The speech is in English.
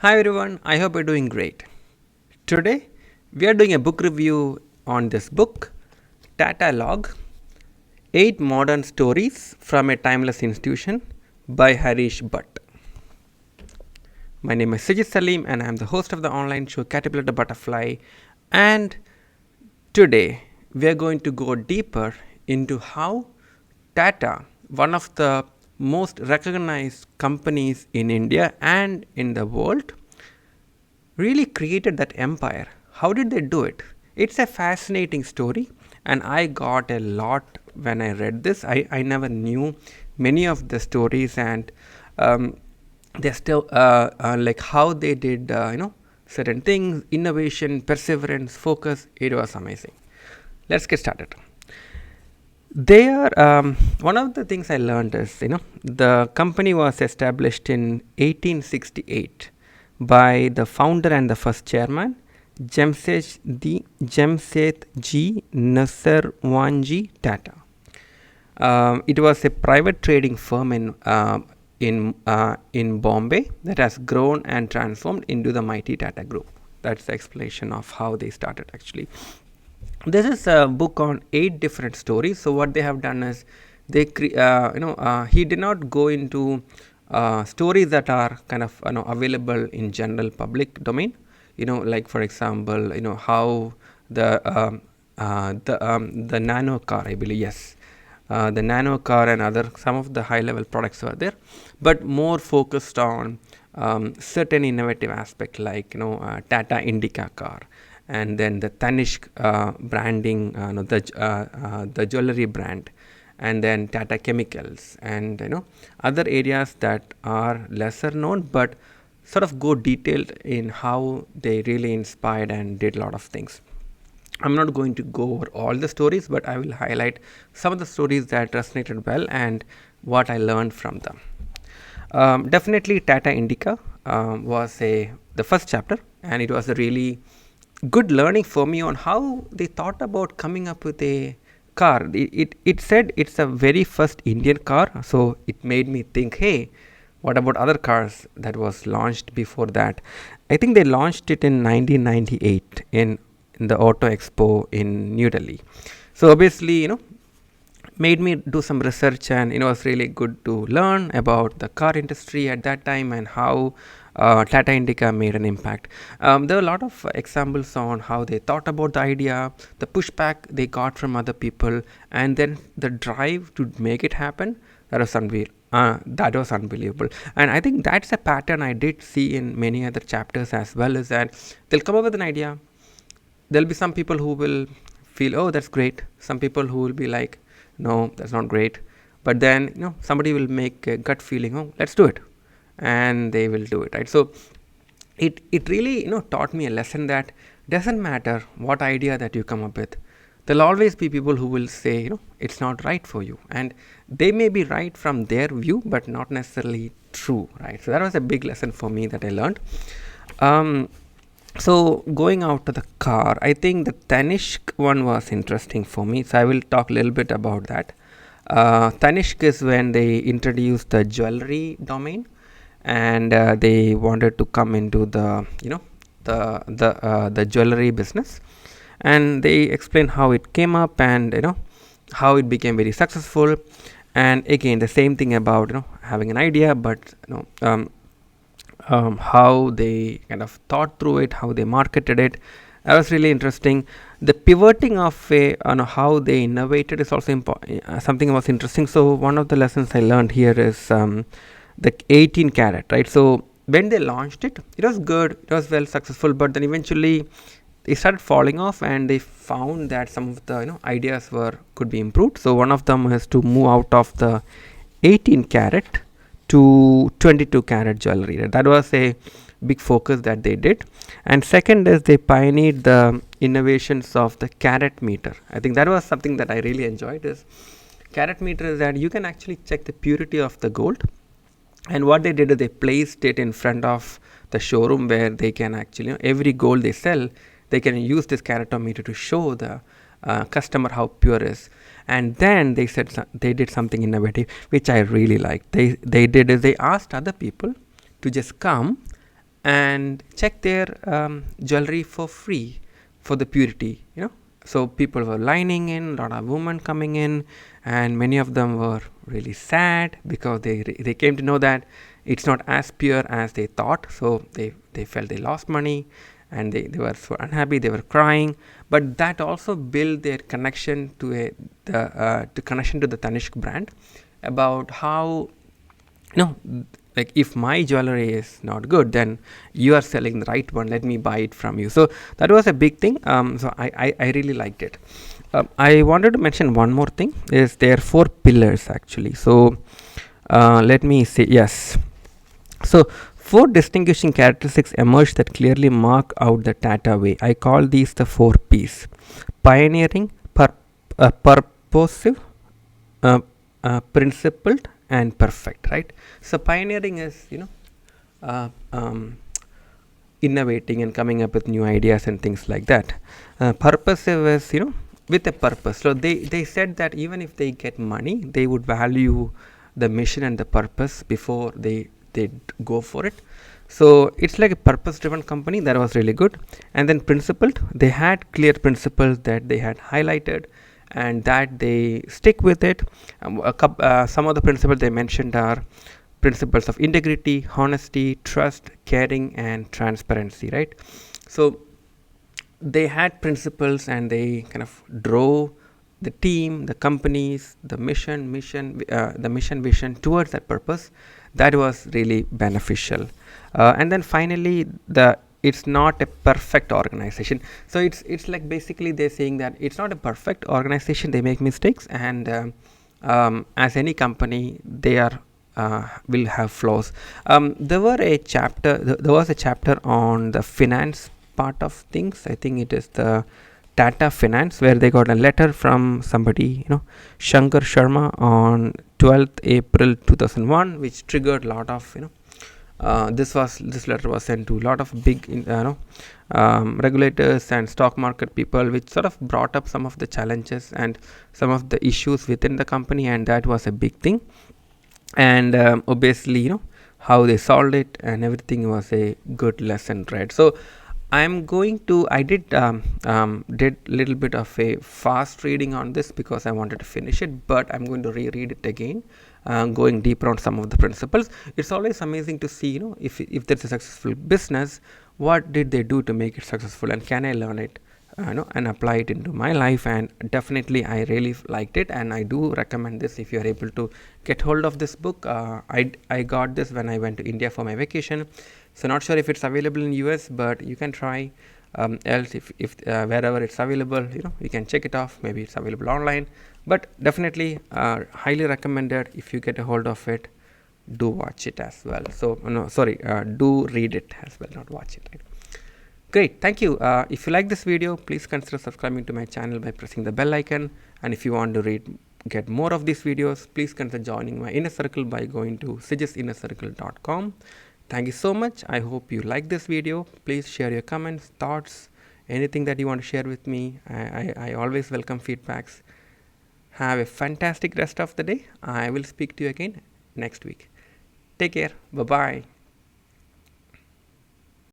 Hi everyone, I hope you're doing great. Today we are doing a book review on this book, Tata Log 8 Modern Stories from a Timeless Institution by Harish Bhat. My name is Sijit Salim and I am the host of the online show Caterpillar the Butterfly. And today we are going to go deeper into how Tata, one of the most recognized companies in India and in the world, really created that empire. How did they do it? It's a fascinating story, and I got a lot when I read this. I never knew many of the stories, and they're still like how they did, certain things, innovation, perseverance, focus. It was amazing. Let's get started. They are one of the things I learned is the company was established in 1868 by the founder and the first chairman Jamsetji Nasserwanji Tata. It was a private trading firm in Bombay that has grown and transformed into the mighty Tata Group. That's the explanation of how they started actually. This is a book on 8 different stories. So what they have done is he did not go into stories that are kind of available in general public domain. Like for example, how the nano car, I believe, yes, the nano car and other some of the high level products were there, but more focused on certain innovative aspect like Tata Indica car, and then the Tanishq branding, the jewelry brand, and then Tata Chemicals, and other areas that are lesser known but sort of go detailed in how they really inspired and did a lot of things. I'm not going to go over all the stories, but I will highlight some of the stories that resonated well and what I learned from them. Definitely, Tata Indica was the first chapter, and it was a really good learning for me on how they thought about coming up with a car. It said it's a very first Indian car, so it made me think, hey, what about other cars that was launched before that? I think they launched it in 1998 in the Auto Expo in New Delhi. So obviously, made me do some research, and it was really good to learn about the car industry at that time and how Tata Indica made an impact. There are a lot of examples on how they thought about the idea, the pushback they got from other people, and then the drive to make it happen. That was unbelievable, and I think that's a pattern I did see in many other chapters as well. Is that they'll come up with an idea, there'll be some people who will feel, oh, that's great. Some people who will be like, no, that's not great. But then somebody will make a gut feeling, oh, let's do it, and they will do it, right? So it really taught me a lesson that doesn't matter what idea that you come up with, there'll always be people who will say it's not right for you, and they may be right from their view but not necessarily true, right? So that was a big lesson for me that I learned. So going out to the car, I think the Tanishq one was interesting for me. So I will talk a little bit about that. Tanishq is when they introduced the jewelry domain, and they wanted to come into the the jewelry business, and they explained how it came up and how it became very successful. And again, the same thing about having an idea, but how they kind of thought through it, how they marketed it. That was really interesting. The pivoting of how they innovated is also something was interesting. So one of the lessons I learned here is the 18 carat, right? So when they launched it, it was good, it was well successful, but then eventually they started falling off, and they found that some of the ideas could be improved. So one of them is to move out of the 18 carat to 22 carat jewelry. That was a big focus that they did. And second is they pioneered the innovations of the carat meter. I think that was something that I really enjoyed. Is carat meter is that you can actually check the purity of the gold, and what they did is they placed it in front of the showroom where they can actually every gold they sell, they can use this caratometer to show the customer how pure is. And then they said they did something innovative which I really liked. They did is they asked other people to just come and check their jewelry for free for the purity, so people were lining in, a lot of women coming in, and many of them were really sad because they came to know that it's not as pure as they thought. So they felt they lost money, and they were so unhappy, they were crying. But that also built their connection to the connection to the Tanishq brand, about how, like, if my jewelry is not good, then you are selling the right one, let me buy it from you. So that was a big thing. So I really liked it. I wanted to mention one more thing, is there are 4 pillars actually. So let me say, yes, so 4 distinguishing characteristics emerge that clearly mark out the Tata way. I call these the 4 P's: pioneering, purposive, principled, and perfect. Right. So pioneering is, uh, um, innovating and coming up with new ideas and things like that. Purposive is, with a purpose. So they said that even if they get money, they would value the mission and the purpose before they go for it. So it's like a purpose driven company. That was really good. And then principled, they had clear principles that they had highlighted, and that they stick with it. Some of the principles they mentioned are principles of integrity, honesty, trust, caring, and transparency. Right. So they had principles, and they kind of drove the team, the companies, the mission vision towards that purpose. That was really beneficial. And then finally, it's not a perfect organization. So it's like, basically they're saying that it's not a perfect organization, they make mistakes, and as any company, they are will have flaws. There was a chapter on the finance part of things. I think it is the Tata Finance, where they got a letter from somebody, Shankar Sharma, on 12th April 2001, which triggered a lot of, this letter was sent to a lot of big regulators and stock market people, which sort of brought up some of the challenges and some of the issues within the company, and that was a big thing. And obviously, how they solved it and everything was a good lesson, right? So I did little bit of a fast reading on this because I wanted to finish it, but I'm going to reread it again, going deeper on some of the principles. It's always amazing to see, if there's a successful business, what did they do to make it successful, and can I learn it, and apply it into my life. And definitely I really liked it, and I do recommend this if you are able to get hold of this book. I got this when I went to India for my vacation, so not sure if it's available in US, but you can try. Else, if wherever it's available, you can check it off. Maybe it's available online, but definitely highly recommended. If you get a hold of it, do watch it as well. So do read it as well, not watch it, right? Great, thank you. If you like this video, please consider subscribing to my channel by pressing the bell icon. And if you want to get more of these videos, please consider joining my inner circle by going to sijisinnercircle.com. Thank you so much. I hope you like this video. Please share your comments, thoughts, anything that you want to share with me. I always welcome feedbacks. Have a fantastic rest of the day. I will speak to you again next week. Take care. Bye-bye.